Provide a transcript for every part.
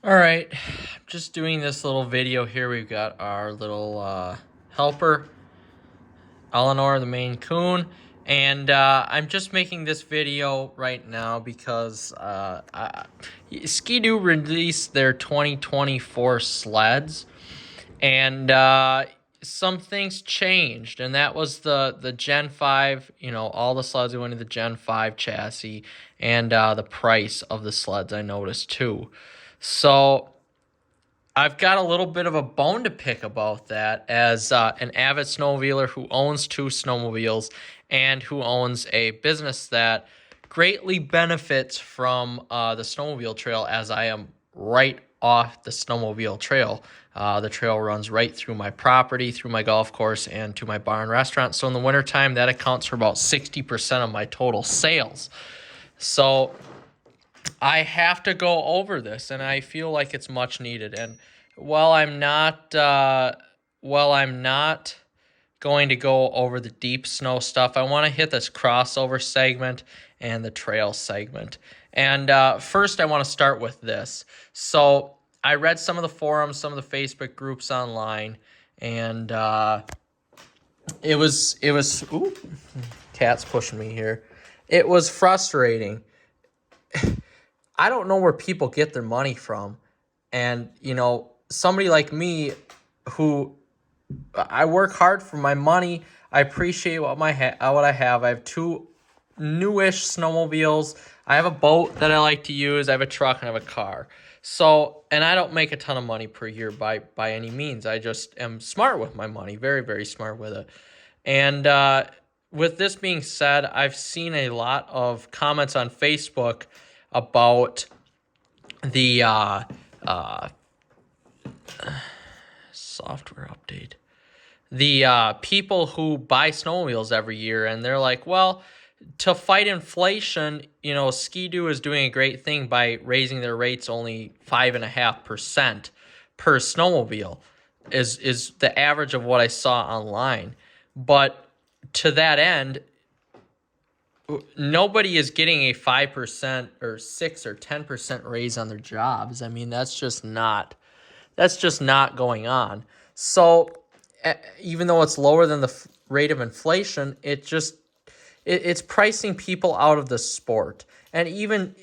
All right, just doing this little video here. We've got our little helper, Eleanor, the Maine Coon, and I'm just making this video right now because Ski-Doo released their 2024 sleds, and some things changed, and that was the Gen 5, all the sleds went into the Gen 5 chassis, and the price of the sleds I noticed too. So I've got a little bit of a bone to pick about that as an avid snowmobiler who owns two snowmobiles and who owns a business that greatly benefits from the snowmobile trail, as I am right off the snowmobile trail. The trail runs right through my property, through my golf course, and to my bar and restaurant. So in the wintertime, that accounts for about 60% of my total sales. So I have to go over this, and I feel like it's much needed. And while I'm not going to go over the deep snow stuff, I want to hit this crossover segment and the trail segment. And first, I want to start with this. So I read some of the forums, some of the Facebook groups online, and it was. Ooh, cat's pushing me here. It was frustrating. I don't know where people get their money from. And, somebody like me who I work hard for my money, I appreciate what I have. I have two newish snowmobiles. I have a boat that I like to use. I have a truck and I have a car. So, and I don't make a ton of money per year by any means. I just am smart with my money, very, very smart with it. And with this being said, I've seen a lot of comments on Facebook about the software update. The people who buy snowmobiles every year, and they're like, well, to fight inflation, Ski-Doo is doing a great thing by raising their rates only 5.5% per snowmobile is the average of what I saw online. But to that end, nobody is getting a 5% or 6 or 10% raise on their jobs. I mean, that's just not going on. So even though it's lower than the rate of inflation, it's pricing people out of the sport. And even,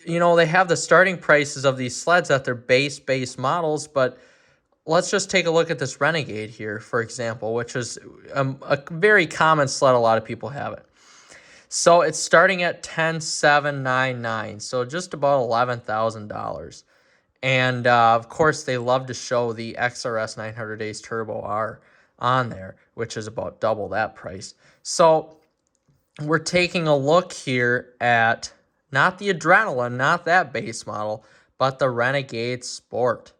they have the starting prices of these sleds at their base models, but let's just take a look at this Renegade here, for example, which is a very common sled. A lot of people have it. So it's starting at $10,799, so just about $11,000. And of course, they love to show the XRS 900 Ace Turbo R on there, which is about double that price. So we're taking a look here at not the Adrenaline, not that base model, but the Renegade Sport.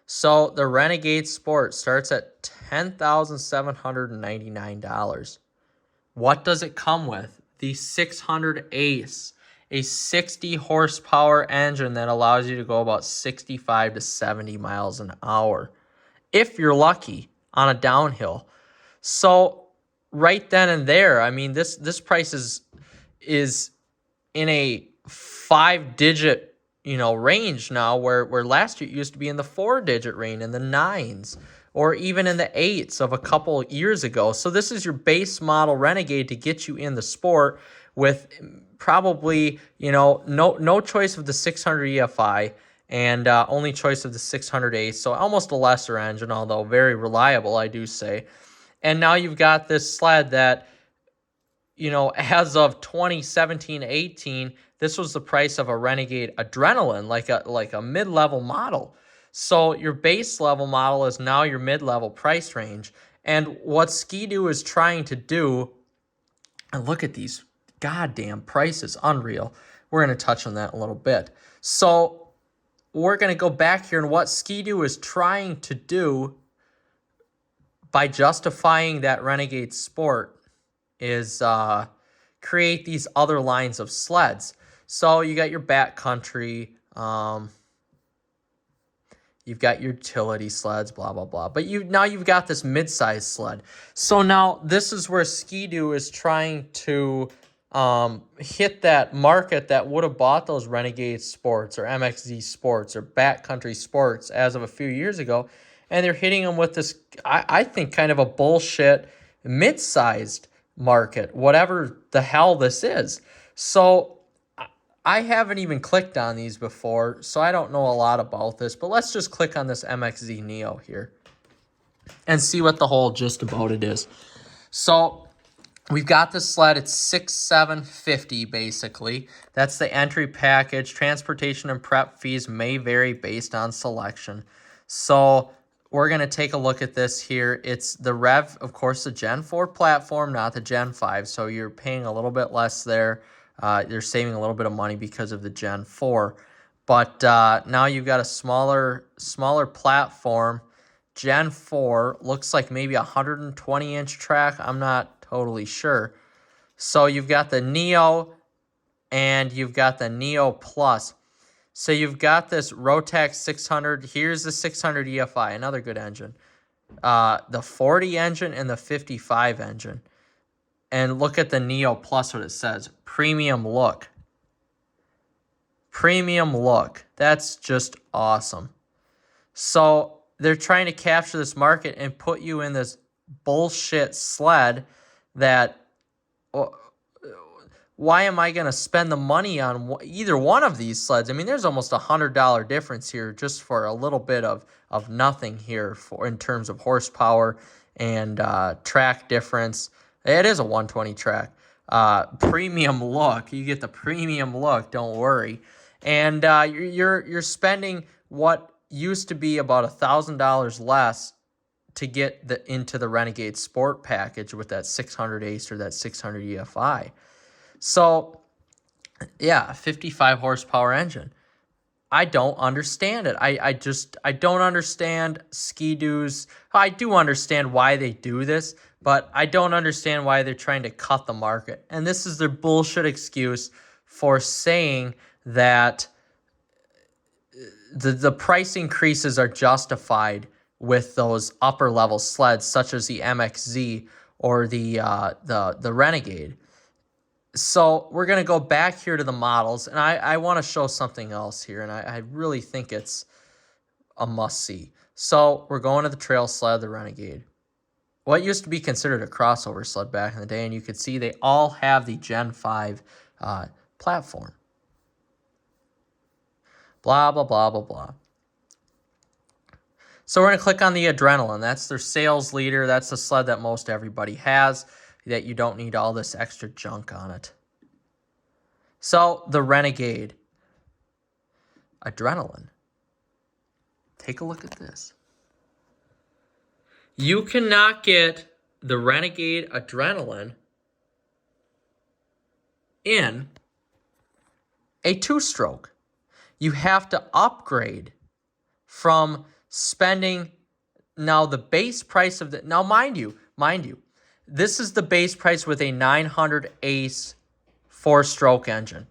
So the Renegade Sport starts at $10,799. What does it come with? The 600 Ace, a 60 horsepower engine that allows you to go about 65 to 70 miles an hour, if you're lucky, on a downhill. So right then and there, I mean, this price is in a 5-digit range now, where last year it used to be in the 4-digit range, in the 9s, or even in the 8s of a couple years ago. So this is your base model Renegade to get you in the sport with probably, no choice of the 600 EFI and only choice of the 600 Ace. So almost a lesser engine, although very reliable, I do say. And now you've got this sled that, as of 2017-18, this was the price of a Renegade Adrenaline, like a mid-level model. So your base level model is now your mid-level price range. And what Ski-Doo is trying to do, and look at these goddamn prices, unreal. We're going to touch on that in a little bit. So we're going to go back here, and what Ski-Doo is trying to do by justifying that Renegade Sport is create these other lines of sleds. So you got your backcountry, you've got your utility sleds, blah, blah, blah. But now you've got this mid-size sled. So now this is where Ski-Doo is trying to hit that market that would have bought those Renegade Sports or MXZ Sports or Backcountry Sports as of a few years ago, and they're hitting them with this, I think, kind of a bullshit mid-sized market, whatever the hell this is. So I haven't even clicked on these before, so I don't know a lot about this, but let's just click on this MXZ Neo here and see what the whole gist about it is. So we've got this sled. It's $6,750 basically. That's the entry package. Transportation and prep fees may vary based on selection. So we're going to take a look at this here. It's the Rev, of course, the Gen 4 platform, not the Gen 5. So you're paying a little bit less there. You're saving a little bit of money because of the Gen 4. But now you've got a smaller platform. Gen 4 looks like maybe a 120-inch track. I'm not totally sure. So you've got the Neo and you've got the Neo Plus. So you've got this Rotax 600. Here's the 600 EFI, another good engine. The 40 engine and the 55 engine. And look at the Neo Plus, what it says. Premium look. Premium look. That's just awesome. So they're trying to capture this market and put you in this bullshit sled that, why am I going to spend the money on either one of these sleds? I mean, there's almost $100 difference here just for a little bit of nothing here for in terms of horsepower and track difference. It is a 120 track. Premium look. You get the premium look, don't worry. And you're spending what used to be about $1,000 less to get into the Renegade Sport package with that 600 Ace or that 600 EFI. So, yeah, 55 horsepower engine. I don't understand it. I don't understand Ski-Doo's. I do understand why they do this, but I don't understand why they're trying to cut the market. And this is their bullshit excuse for saying that the price increases are justified with those upper level sleds, such as the MXZ or the Renegade. So we're going to go back here to the models, and I want to show something else here, and I really think it's a must-see. So we're going to the trail sled, the Renegade. What used to be considered a crossover sled back in the day, and you could see they all have the Gen 5 platform. Blah, blah, blah, blah, blah. So we're going to click on the Adrenaline. That's their sales leader. That's the sled that most everybody has, that you don't need all this extra junk on it. So the Renegade Adrenaline. Take a look at this. You cannot get the Renegade Adrenaline in a two-stroke. You have to upgrade from spending now the base price of the, now mind you, this is the base price with a 900 Ace 4-stroke engine.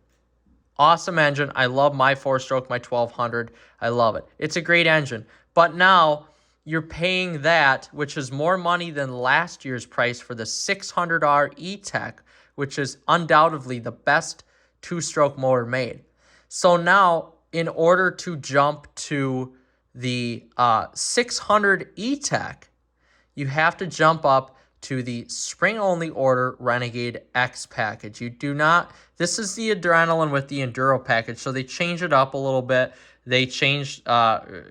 Awesome engine. I love my 4-stroke, my 1200. I love it. It's a great engine. But now you're paying that, which is more money than last year's price for the 600R E-Tech, which is undoubtedly the best 2-stroke motor made. So now, in order to jump to the 600 E-Tech, you have to jump up to the spring-only order Renegade X package. You do not, this is the Adrenaline with the Enduro package, so they change it up a little bit. They changed the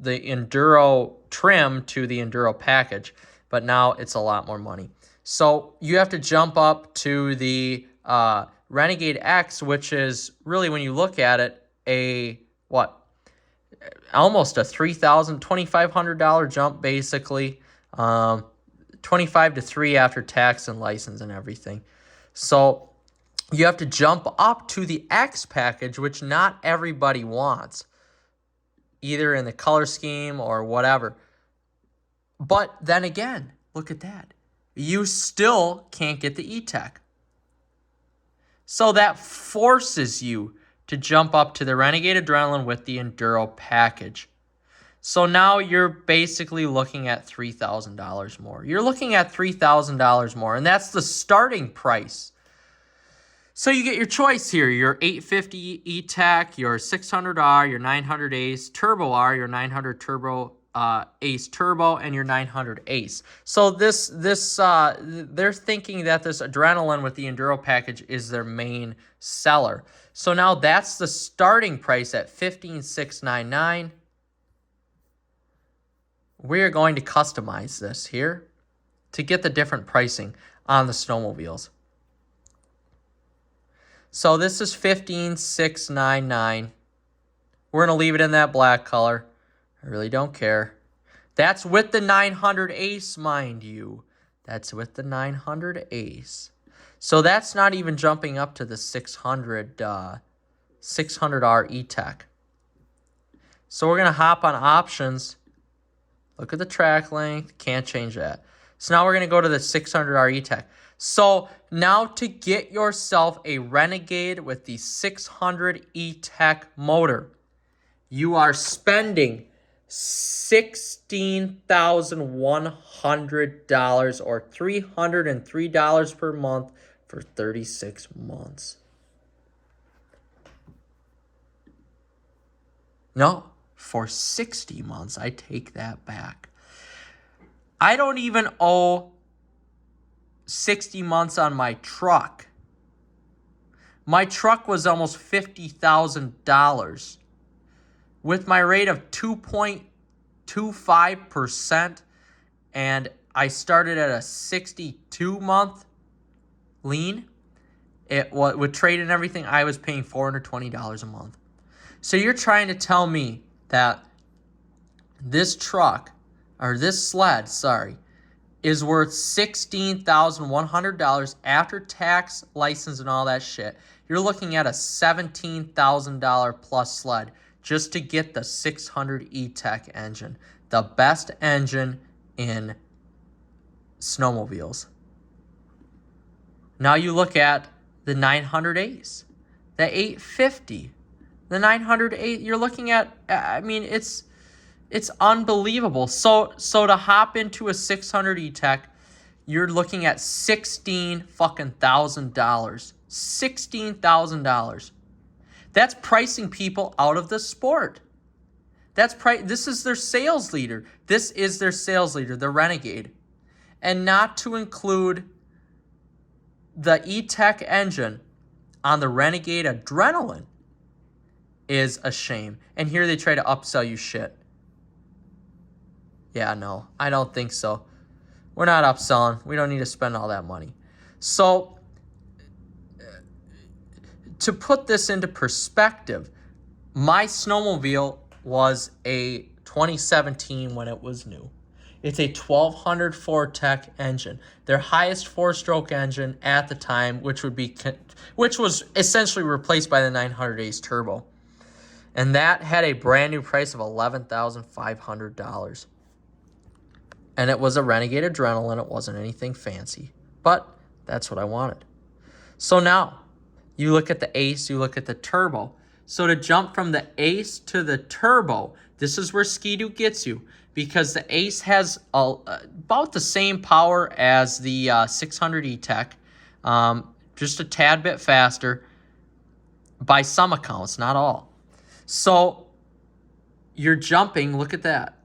Enduro trim to the Enduro package, but now it's a lot more money. So you have to jump up to the Renegade X, which is really, when you look at it, almost a $2,500 jump, basically. 25 to 3 after tax and license and everything. So you have to jump up to the X package, which not everybody wants, either in the color scheme or whatever. But then again, look at that. You still can't get the E-Tech. So that forces you to jump up to the Renegade Adrenaline with the Enduro package. So now you're basically looking at $3,000 more. You're looking at $3,000 more, and that's the starting price. So you get your choice here, your 850 E-Tech, your 600R, your 900 Ace, Turbo R, your 900 Turbo Ace Turbo, and your 900 Ace. So they're thinking that this Adrenaline with the Enduro package is their main seller. So now that's the starting price at $15,699. We're going to customize this here to get the different pricing on the snowmobiles. So this is $15,699. We're going to leave it in that black color. I really don't care. That's with the 900 Ace, mind you. That's with the 900 Ace. So that's not even jumping up to the 600R E-Tech. So we're going to hop on options. Look at the track length. Can't change that. So now we're going to go to the 600R E-Tech. So now to get yourself a Renegade with the 600 E-Tech motor, you are spending $16,100 or $303 per month for 36 months. No, for 60 months. I take that back. I don't even owe 60 months on my truck. My truck was almost $50,000. With my rate of 2.25%, and I started at a 62-month lien, with trade and everything, I was paying $420 a month. So you're trying to tell me that this truck, or this sled, sorry, is worth $16,100 after tax, license, and all that shit. You're looking at a $17,000 plus sled just to get the 600 E-Tech engine, the best engine in snowmobiles. Now you look at the 900 Ace, the 850, the 900 Ace. You're looking at, I mean, it's unbelievable. So to hop into a 600 E-Tech, you're looking at $16,000. $16,000. That's pricing people out of the sport. This is their sales leader. This is their sales leader, the Renegade. And not to include the E-Tech engine on the Renegade Adrenaline is a shame. And here they try to upsell you shit. Yeah, no, I don't think so. We're not upselling. We don't need to spend all that money. So to put this into perspective, my snowmobile was a 2017 when it was new. It's a 1200 Fortec engine, their highest four-stroke engine at the time, which was essentially replaced by the 900 Ace Turbo. And that had a brand new price of $11,500. And it was a Renegade Adrenaline. It wasn't anything fancy, but that's what I wanted. So now you look at the Ace, you look at the Turbo. So to jump from the Ace to the Turbo, this is where Ski-Doo gets you, because the Ace has about the same power as the 600 E-Tech, just a tad bit faster by some accounts, not all. So you're jumping, look at that,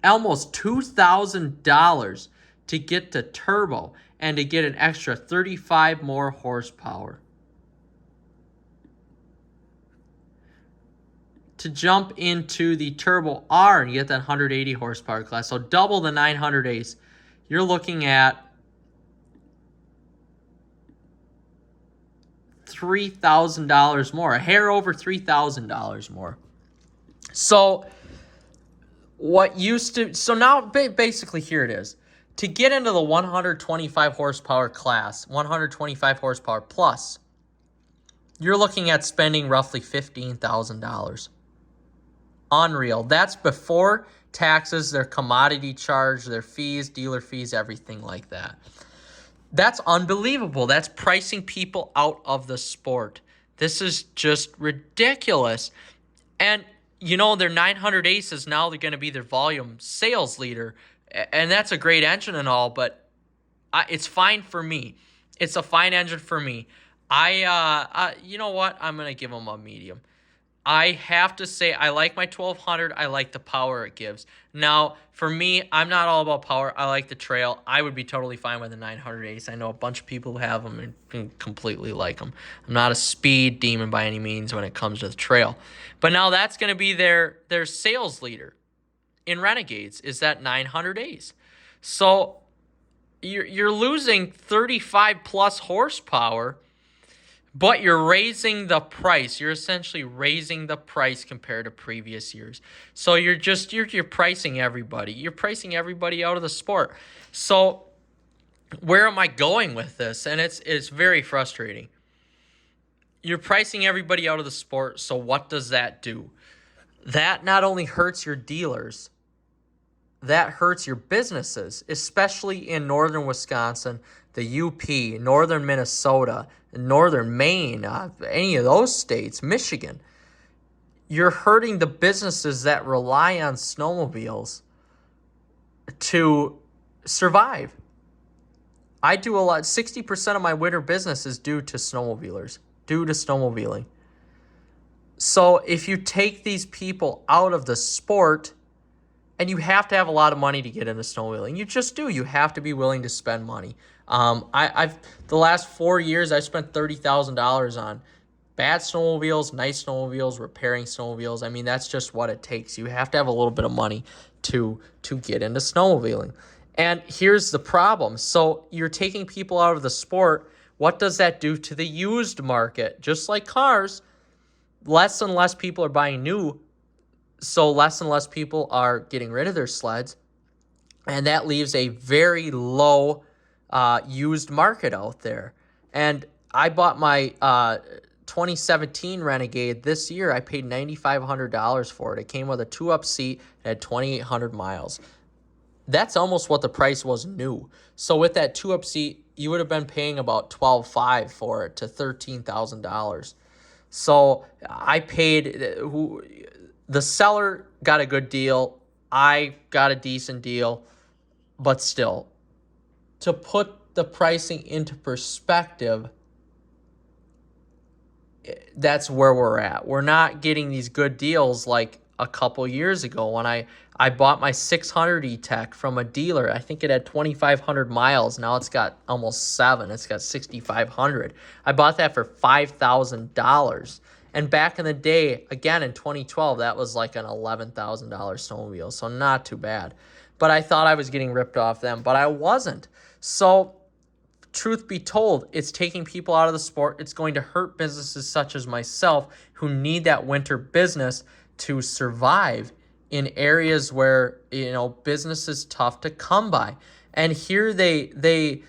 almost $2,000 to get to Turbo and to get an extra 35 more horsepower. To jump into the Turbo R and get that 180 horsepower class, so double the 900 Ace, you're looking at $3,000 more, a hair over $3,000 more. So now basically here it is. To get into the 125 horsepower class, 125 horsepower plus, you're looking at spending roughly $15,000. Unreal. That's before taxes, their commodity charge, their fees, dealer fees, everything like that. That's unbelievable. That's pricing people out of the sport. This is just ridiculous. And, you know, their 900 Ace is now going to be their volume sales leader. And that's a great engine and all, but it's fine for me. It's a fine engine for me. You know what? I'm going to give them a medium. I have to say, I like my 1200. I like the power it gives. Now, for me, I'm not all about power. I like the trail. I would be totally fine with the 900 Ace. I know a bunch of people who have them and completely like them. I'm not a speed demon by any means when it comes to the trail. But now that's going to be their sales leader in Renegades is that 900 Ace. So you're losing 35 plus horsepower, but you're raising the price. You're essentially raising the price compared to previous years. So you're pricing everybody. You're pricing everybody out of the sport. So where am I going with this? And it's very frustrating. You're pricing everybody out of the sport. So what does that do? That not only hurts your dealers, that hurts your businesses, especially in northern Wisconsin, the UP, northern Minnesota, northern Maine, any of those states, Michigan. You're hurting the businesses that rely on snowmobiles to survive. I do a lot. 60% of my winter business is due to snowmobilers, due to snowmobiling. So if you take these people out of the sport, and you have to have a lot of money to get into snowmobiling. You just do. You have to be willing to spend money. I've the last 4 years I've spent $30,000 on bad snowmobiles, nice snowmobiles, repairing snowmobiles. I mean, that's just what it takes. You have to have a little bit of money to get into snowmobiling. And here's the problem. So you're taking people out of the sport. What does that do to the used market? Just like cars, less and less people are buying new. So less and less people are getting rid of their sleds, and that leaves a very low used market out there. And I bought my 2017 Renegade this year. I paid $9,500 for it. It came with a 2-up seat. It had 2,800 miles. That's almost what the price was new. So with that 2-up seat, you would have been paying about $12,500 for it to $13,000. So I paid... The seller got a good deal. I got a decent deal. But still, to put the pricing into perspective, that's where we're at. We're not getting these good deals like a couple years ago when I bought my 600 E-Tech from a dealer. I think it had 2,500 miles. Now it's got almost 7. It's got 6,500. I bought that for $5,000. And back in the day, again in 2012, that was like an $11,000 snowmobile, so not too bad. But I thought I was getting ripped off them, but I wasn't. So truth be told, it's taking people out of the sport. It's going to hurt businesses such as myself who need that winter business to survive in areas where, business is tough to come by. And here they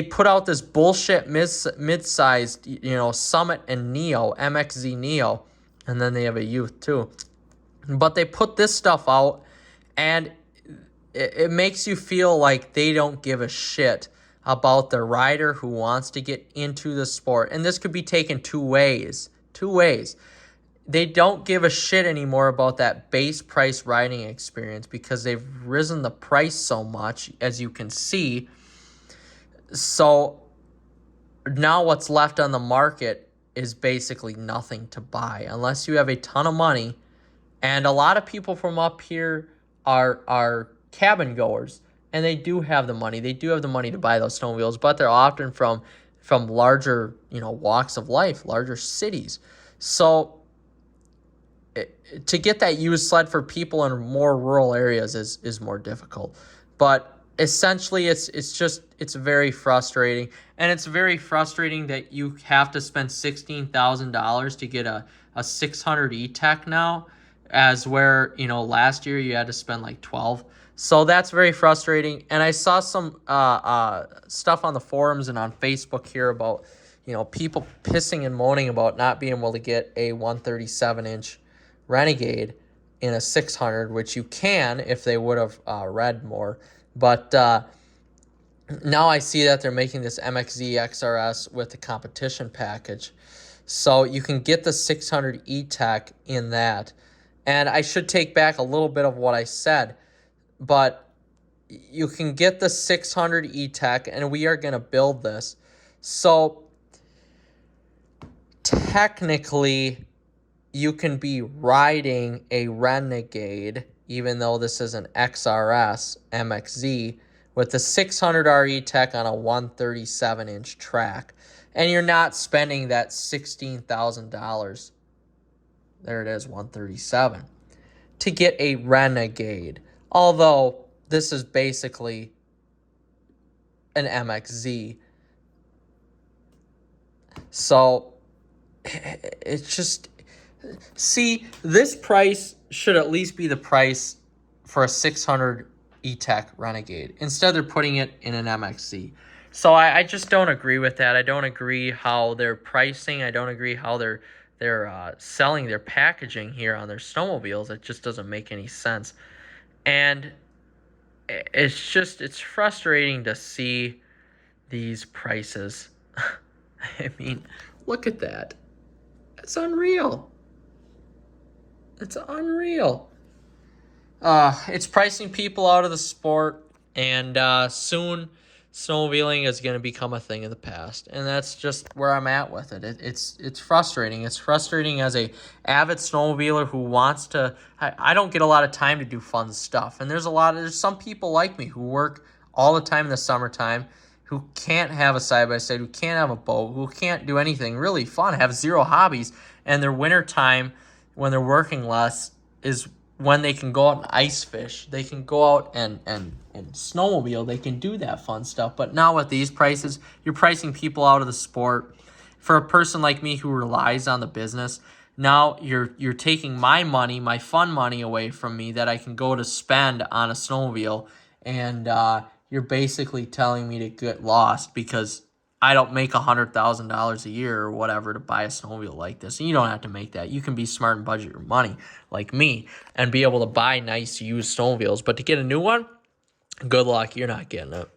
put out this bullshit mid-sized, Summit and Neo, MXZ Neo, and then they have a Youth too. But they put this stuff out, and it makes you feel like they don't give a shit about the rider who wants to get into the sport. And this could be taken two ways. They don't give a shit anymore about that base price riding experience because they've risen the price so much, as you can see. So now what's left on the market is basically nothing to buy unless you have a ton of money. And a lot of people from up here are cabin goers, and they do have the money. They do have the money to buy those snowmobiles, but they're often from larger, walks of life, larger cities. So to get that used sled for people in more rural areas is more difficult. But essentially, it's very frustrating, and it's very frustrating that you have to spend $16,000 to get a 600 E-Tech now, as where last year you had to spend like 12. So that's very frustrating. And I saw some stuff on the forums and on Facebook here about people pissing and moaning about not being able to get a 137-inch Renegade in a 600, which you can if they would have read more. But now I see that they're making this MXZ XRS with the competition package. So you can get the 600 E-Tech in that. And I should take back a little bit of what I said. But you can get the 600 E-Tech, and we are going to build this. So technically, you can be riding a Renegade, even though this is an XRS MXZ, with the 600R E-Tech on a 137-inch track. And you're not spending that $16,000. There it is, 137. To get a Renegade. Although this is basically an MXZ. So it's just, see, this price should at least be the price for a 600 E-Tech Renegade. Instead, they're putting it in an MXZ. So I just don't agree with that. I don't agree how they're pricing. I don't agree how they're selling their packaging here on their snowmobiles. It just doesn't make any sense. And it's frustrating to see these prices. I mean, look at that. It's unreal. It's unreal. It's pricing people out of the sport, and soon snowmobiling is going to become a thing of the past, and that's just where I'm at with it. It's frustrating. It's frustrating as a avid snowmobiler who wants to. I don't get a lot of time to do fun stuff, and there's some people like me who work all the time in the summertime, who can't have a side-by-side, who can't have a boat, who can't do anything really fun, have zero hobbies, and their winter time when they're working less is when they can go out and ice fish. They can go out and snowmobile. They can do that fun stuff. But now with these prices, you're pricing people out of the sport. For a person like me who relies on the business, now you're taking my money, my fun money away from me that I can go to spend on a snowmobile, and you're basically telling me to get lost because I don't make $100,000 a year or whatever to buy a snowmobile like this. And you don't have to make that. You can be smart and budget your money like me and be able to buy nice used snowmobiles. But to get a new one, good luck. You're not getting it.